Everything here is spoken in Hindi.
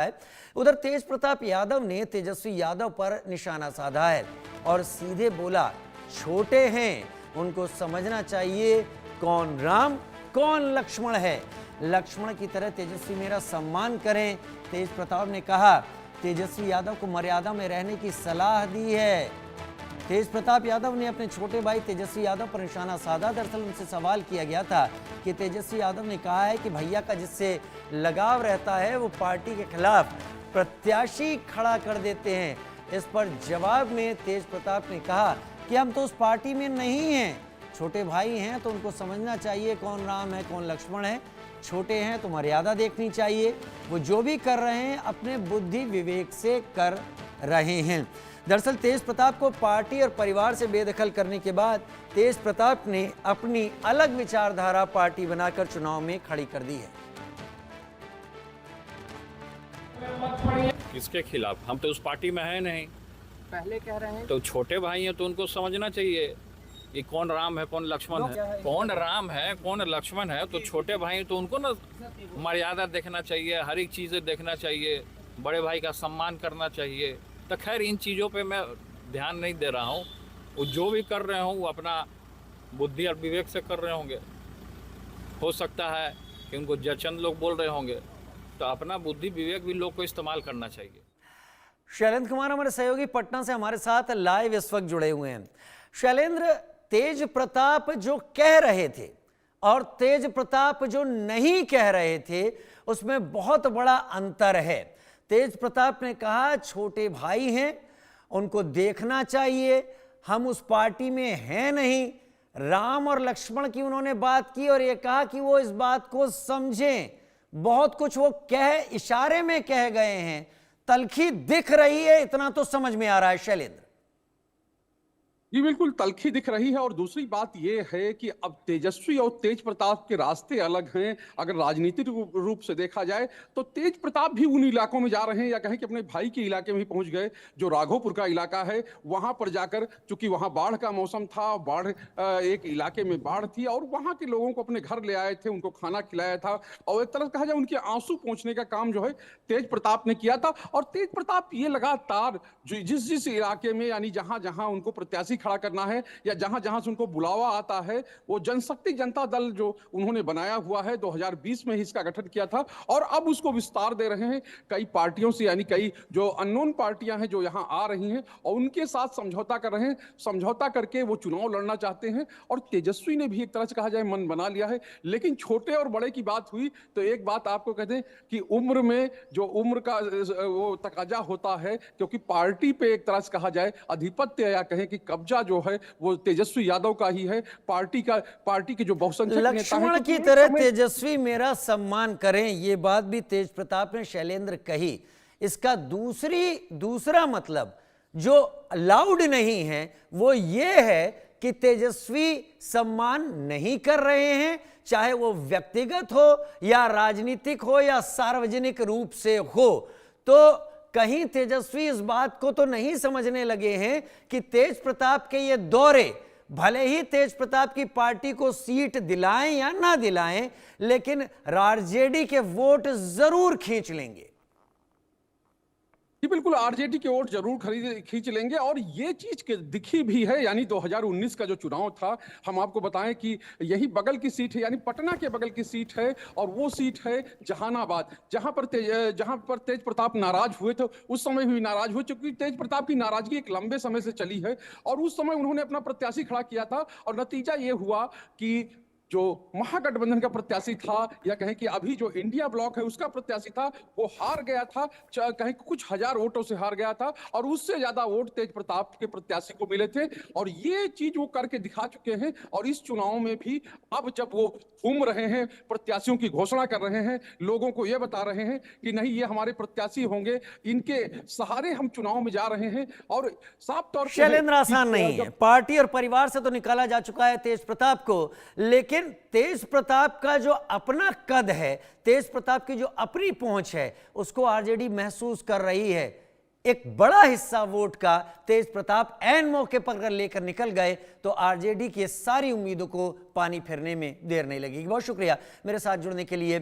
है। उधर तेज प्रताप यादव ने तेजस्वी यादव पर निशाना साधा है और सीधे बोला, छोटे हैं, उनको समझना चाहिए कौन राम कौन लक्ष्मण है। लक्ष्मण की तरह तेजस्वी मेरा सम्मान करें। तेज प्रताप ने कहा, तेजस्वी यादव को मर्यादा में रहने की सलाह दी है। तेज प्रताप यादव ने अपने छोटे भाई तेजस्वी यादव पर निशाना साधा। दरअसल उनसे सवाल किया गया था कि तेजस्वी यादव ने कहा है कि भैया का जिससे लगाव रहता है वो पार्टी के खिलाफ प्रत्याशी खड़ा कर देते हैं। इस पर जवाब में तेज प्रताप ने कहा कि हम तो उस पार्टी में नहीं हैं, छोटे भाई हैं तो उनको समझना चाहिए कौन राम है कौन लक्ष्मण है। छोटे हैं तो मर्यादा देखनी चाहिए, वो जो भी कर रहे हैं अपने बुद्धि विवेक से कर रहे हैं। दरअसल तेज प्रताप को पार्टी और परिवार से बेदखल करने के बाद तेज प्रताप ने अपनी अलग विचारधारा पार्टी बनाकर चुनाव में खड़ी कर दी है। किसके खिलाफ? हम तो उस पार्टी में है नहीं। पहले कह रहे हैं तो छोटे भाई हैं तो उनको समझना चाहिए कि कौन राम है कौन लक्ष्मण है। कौन राम है कौन लक्ष्मण है तो छोटे भाई तो उनको ना मर्यादा देखना चाहिए, हर एक चीज़ें देखना चाहिए, बड़े भाई का सम्मान करना चाहिए। तो खैर इन चीज़ों पे मैं ध्यान नहीं दे रहा हूँ। वो जो भी कर रहे हों वो अपना बुद्धि और विवेक से कर रहे होंगे। हो सकता है कि उनको जचंद लोग बोल रहे होंगे, तो अपना बुद्धि विवेक भी लोग को इस्तेमाल करना चाहिए। शैलेंद्र कुमार हमारे सहयोगी पटना से हमारे साथ लाइव इस वक्त जुड़े हुए हैं। शैलेंद्र, तेज प्रताप जो कह रहे थे और तेज प्रताप जो नहीं कह रहे थे उसमें बहुत बड़ा अंतर है। तेज प्रताप ने कहा छोटे भाई हैं, उनको देखना चाहिए, हम उस पार्टी में हैं नहीं। राम और लक्ष्मण की उन्होंने बात की और ये कहा कि वो इस बात को समझें। बहुत कुछ वो इशारे में कह गए हैं, तलखी दिख रही है, इतना तो समझ में आ रहा है शैलेंद्र। जी बिल्कुल, तलखी दिख रही है। और दूसरी बात यह है कि अब तेजस्वी और तेज प्रताप के रास्ते अलग हैं। अगर राजनीतिक रूप से देखा जाए तो तेज प्रताप भी उन इलाकों में जा रहे हैं, या कहें कि अपने भाई के इलाके में ही पहुंच गए, जो राघोपुर का इलाका है। वहां पर जाकर, चूंकि वहां बाढ़ का मौसम था, एक इलाके में बाढ़ थी और वहां के लोगों को अपने घर ले आए थे, उनको खाना खिलाया था और एक तरह से कहा जाए उनके आंसू पहुंचने का काम जो है तेज प्रताप ने किया था। और तेज प्रताप ये लगातार जिस इलाके में, यानी जहां जहां उनको प्रत्याशी खड़ा करना है या जहां जहां से उनको बुलावा आता है, वो जनशक्ति जनता दल जो उन्होंने बनाया हुआ है, 2020 में ही इसका गठन किया था और अब उसको विस्तार दे रहे हैं कई पार्टियों से, यानी कई जो अननोन पार्टियां हैं जो यहां आ रही हैं और उनके साथ समझौता कर रहे हैं। समझौता करके वो चुनाव लड़ना चाहते हैं और तेजस्वी ने भी एक तरह से कहा जाए मन बना लिया है। लेकिन छोटे और बड़े की बात हुई तो एक बात आपको कहते हैं कि उम्र में जो उम्र का वो तकाजा होता है, क्योंकि पार्टी पे एक तरह से कहा जाए आधिपत्य या कहें कि कब्जा जो है वो तेजस्वी यादव का ही है। पार्टी के जो बहुसंख्यक नेता हैं, लक्ष्मण की तरह तेजस्वी मेरा सम्मान करें, ये बात भी तेज प्रताप ने शैलेंद्र कही। इसका दूसरा मतलब जो लाउड नहीं है वो ये है कि तेजस्वी सम्मान नहीं कर रहे हैं, चाहे वो व्यक्तिगत हो या राजनीतिक हो या सार्वजनिक रूप से हो। तो कहीं तेजस्वी इस बात को तो नहीं समझने लगे हैं कि तेज प्रताप के ये दौरे भले ही तेज प्रताप की पार्टी को सीट दिलाएं या ना दिलाएं, लेकिन आरजेडी के वोट जरूर खींच लेंगे। जी बिल्कुल, आरजेडी के वोट जरूर खींच लेंगे और ये चीज दिखी भी है। यानी 2019 का जो चुनाव था, हम आपको बताएं कि यही बगल की सीट है, यानी पटना के बगल की सीट है और वो सीट है जहानाबाद, जहां पर तेज प्रताप नाराज हुए थे। उस समय भी नाराज हुए, क्योंकि तेज प्रताप की नाराजगी एक लंबे समय से चली है और उस समय उन्होंने अपना प्रत्याशी खड़ा किया था और नतीजा ये हुआ कि जो महागठबंधन का प्रत्याशी था या कहें कि अभी जो इंडिया ब्लॉक है उसका प्रत्याशी था, वो हार गया था। कहें कुछ हजार वोटों से हार गया था और उससे ज्यादा वोट तेज प्रताप के प्रत्याशी को मिले थे और ये चीज वो करके दिखा चुके हैं। और इस चुनाव में भी अब जब वो घूम रहे हैं, प्रत्याशियों की घोषणा कर रहे हैं, लोगों को ये बता रहे हैं कि नहीं ये हमारे प्रत्याशी होंगे, इनके सहारे हम चुनाव में जा रहे हैं। और साफ तौर पर शैलेंद्र आसान नहीं है, पार्टी और परिवार से तो निकाला जा चुका है तेज प्रताप को, लेकिन तेज प्रताप का जो अपना कद है, तेज प्रताप की जो अपनी पहुंच है, उसको आरजेडी महसूस कर रही है। एक बड़ा हिस्सा वोट का तेज प्रताप ऐन मौके पर अगर लेकर निकल गए तो आरजेडी की सारी उम्मीदों को पानी फेरने में देर नहीं लगेगी। बहुत शुक्रिया मेरे साथ जुड़ने के लिए।